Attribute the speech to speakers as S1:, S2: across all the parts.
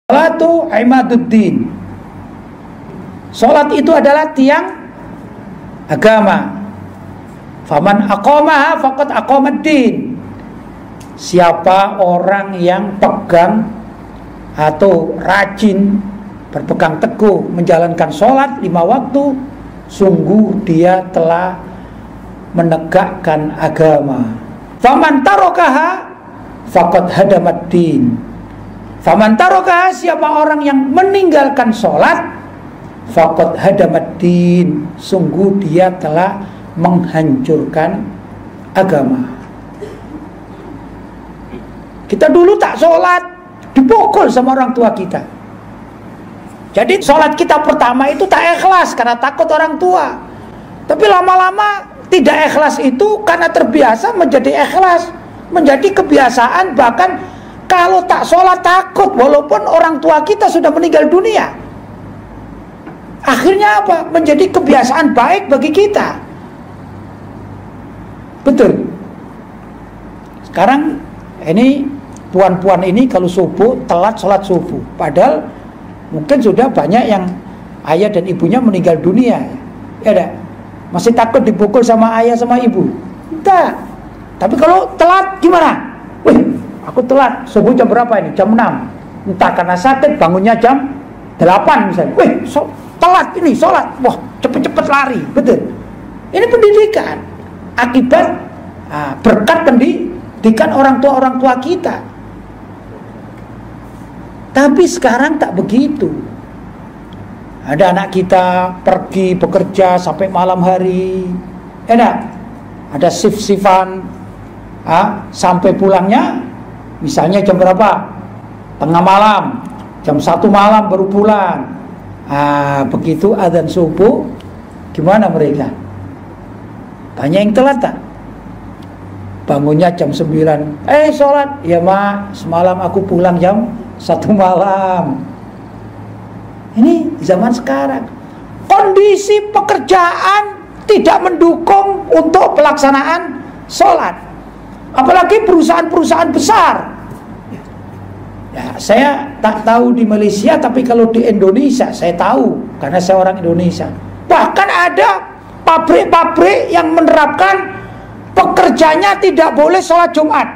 S1: Salatu imaduddin. Salat itu adalah tiang agama. Faman aqamaha faqad aqamaddin. Siapa orang yang pegang atau rajin berpegang teguh menjalankan sholat 5 waktu, sungguh dia telah menegakkan agama. Faman tarakaha faqad hadamaddin. Faman tarakaha, siapa orang yang meninggalkan sholat, faqad hadamaddin, sungguh dia telah menghancurkan agama. Kita dulu tak sholat, dipukul sama orang tua kita. Jadi sholat kita pertama itu tak ikhlas karena takut orang tua. Tapi lama-lama tidak ikhlas itu karena terbiasa menjadi ikhlas, menjadi kebiasaan. Bahkan kalau tak sholat takut walaupun orang tua kita sudah meninggal dunia. Akhirnya apa? Menjadi kebiasaan baik bagi kita. Betul. Sekarang ini puan-puan ini kalau subuh telat sholat subuh, padahal mungkin sudah banyak yang ayah dan ibunya meninggal dunia. Ya ada, masih takut dipukul sama ayah sama ibu? Tidak. Tapi kalau telat gimana? Wih, aku telat, subuh jam berapa ini? Jam 6. Entah karena sakit bangunnya jam 8 misalnya. Wih, telat ini sholat. Wah, cepet-cepet lari. Betul. Ini pendidikan. Akibat berkat pendidikan orang tua kita. Tapi sekarang tak begitu. Ada anak kita pergi bekerja sampai malam hari. Enak. Ada shift-shiftan. Sampai pulangnya misalnya jam berapa? Tengah malam. Jam 1 malam baru pulang. Begitu adzan subuh, gimana mereka? Banyak yang telat tak? Bangunnya jam 9. Sholat. Ya mak, semalam aku pulang jam 1 malam. Ini zaman sekarang. Kondisi pekerjaan tidak mendukung untuk pelaksanaan sholat. Apalagi perusahaan-perusahaan besar. Ya, saya tak tahu di Malaysia, tapi kalau di Indonesia saya tahu karena saya orang Indonesia. Bahkan ada pabrik-pabrik yang menerapkan pekerjanya tidak boleh sholat Jumat.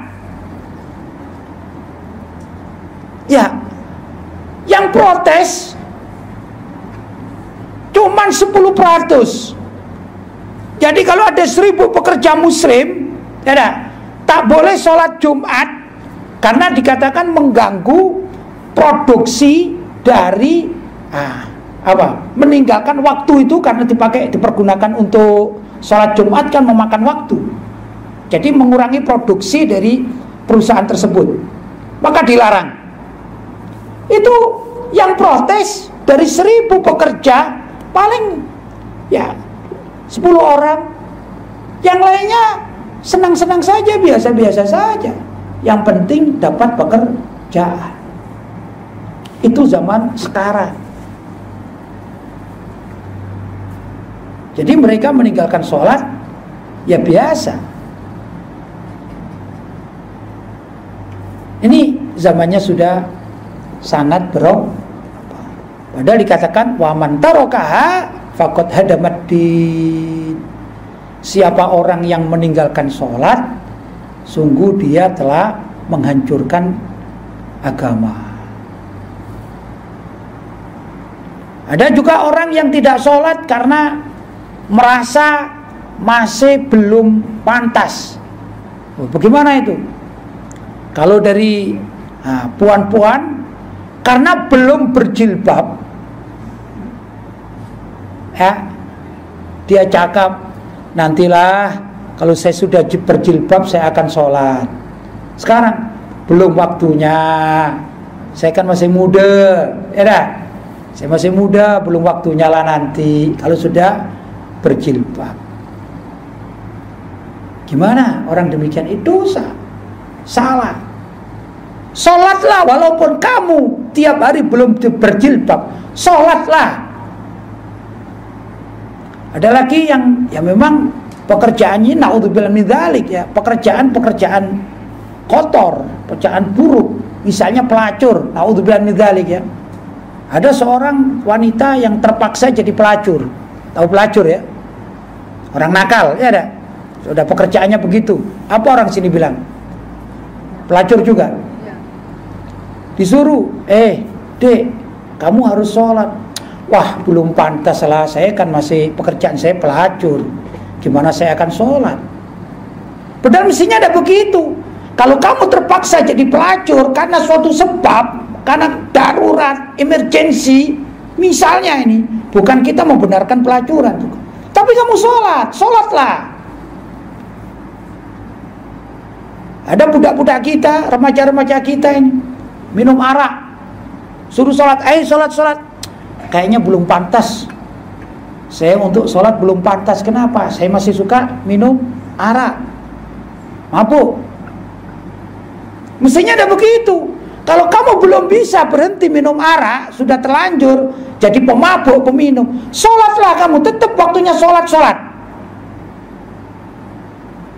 S1: Ya, yang protes cuman 10%. Jadi kalau ada 1000 pekerja muslim, ya tak boleh sholat Jumat karena dikatakan mengganggu produksi dari meninggalkan waktu itu karena dipergunakan untuk sholat Jumat kan memakan waktu. Jadi mengurangi produksi dari perusahaan tersebut. Maka dilarang. Itu yang protes dari 1000 pekerja paling ya 10 orang. Yang lainnya senang-senang saja, biasa-biasa saja. Yang penting dapat pekerjaan. Itu zaman sekarang. Jadi mereka meninggalkan sholat ya biasa. Ini zamannya sudah sangat berubah. Padahal dikatakan wa man tarakaha faqad hadamaddin. Siapa orang yang meninggalkan sholat, sungguh dia telah menghancurkan agama. Ada juga orang yang tidak sholat karena merasa masih belum pantas. Bagaimana itu? Kalau dari puan-puan karena belum berjilbab, dia cakap, nantilah kalau saya sudah berjilbab saya akan sholat. Sekarang belum waktunya. Saya kan masih muda, saya masih muda, belum waktunya lah nanti kalau sudah berjilbab. Gimana orang demikian? Itu salah. Sholatlah walaupun kamu tiap hari belum berjilbab, sholatlah. Ada lagi yang memang pekerjaannya naudzubillah min dzalik ya, pekerjaan kotor, pekerjaan buruk. Misalnya pelacur, naudzubillah min dzalik ya. Ada seorang wanita yang terpaksa jadi pelacur. Tahu pelacur ya? Orang nakal, ya ada. Sudah pekerjaannya begitu. Apa orang sini bilang? Pelacur juga. Disuruh, dek, kamu harus sholat. Wah, belum pantas lah. Saya kan masih pekerjaan saya pelacur. Gimana saya akan sholat? Padahal mestinya ada begitu. Kalau kamu terpaksa jadi pelacur karena suatu sebab, karena darurat, emergency, misalnya ini, bukan kita membenarkan pelacuran, tapi kamu sholatlah. Ada budak-budak kita, remaja-remaja kita ini minum arak, suruh sholat, sholat. Kayaknya belum pantas. Saya untuk sholat belum pantas. Kenapa? Saya masih suka minum arak, mabuk. Mestinya ada begitu. Kalau kamu belum bisa berhenti minum arak, sudah terlanjur jadi pemabuk, peminum, sholatlah kamu, tetap waktunya sholat.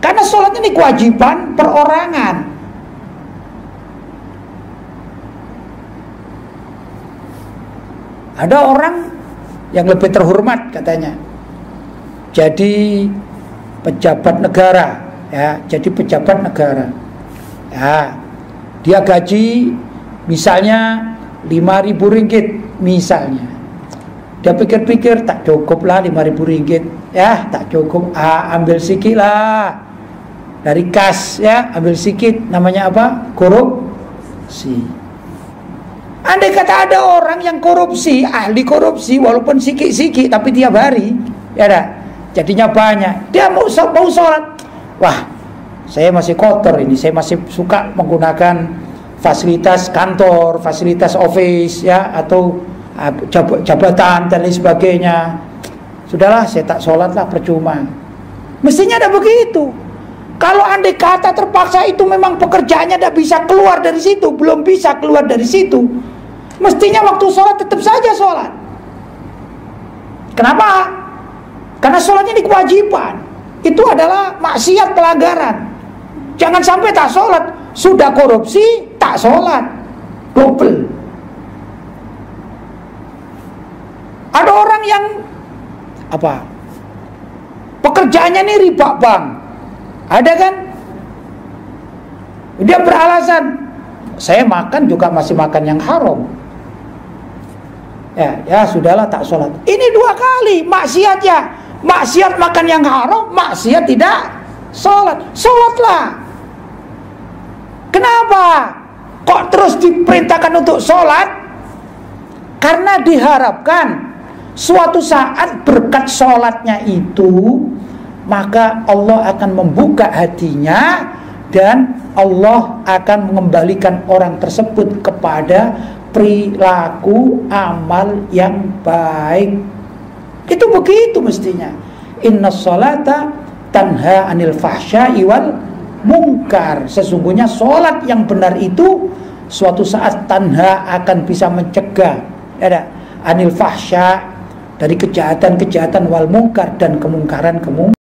S1: Karena sholat ini kewajiban perorangan. Ada orang yang lebih terhormat katanya, jadi pejabat negara, ya, jadi pejabat negara. Ya, dia gaji misalnya 5.000 ringgit misalnya. Dia pikir-pikir tak cukup lah 5.000 ringgit. Ya, tak cukup. Ambil sikit lah dari kas, ya, ambil sikit. Namanya apa? Korupsi. Andai kata ada orang yang korupsi, ahli korupsi, walaupun sikit-sikit tapi tiap hari, ya dah, jadinya banyak. Dia mau sholat. Wah, saya masih kotor ini, saya masih suka menggunakan fasilitas kantor, fasilitas office, ya, atau jabatan dan lain sebagainya. Sudahlah, saya tak sholat lah, percuma. Mestinya ada begitu. Kalau andai kata terpaksa itu memang pekerjaannya tidak bisa keluar dari situ, belum bisa keluar dari situ, mestinya waktu sholat tetap saja sholat. Kenapa? Karena sholat ini kewajiban. Itu adalah maksiat, pelanggaran. Jangan sampai tak sholat, sudah korupsi tak sholat, double. Ada orang yang pekerjaannya ini riba bank, ada kan? Dia beralasan, saya makan juga masih makan yang haram. Ya sudahlah, tak sholat. Ini 2 kali maksiat ya. Maksiat makan yang haram, maksiat tidak sholat. Sholatlah. Kenapa kok terus diperintahkan untuk sholat? Karena diharapkan suatu saat berkat sholatnya itu, maka Allah akan membuka hatinya dan Allah akan mengembalikan orang tersebut kepada perilaku amal yang baik. Itu begitu mestinya. Inna sholata tanha anil fahsya'i wal munkar. Sesungguhnya sholat yang benar itu suatu saat tanha akan bisa mencegah, ya, anil fahsya, dari kejahatan-kejahatan, wal munkar, dan kemungkaran-kemungkaran.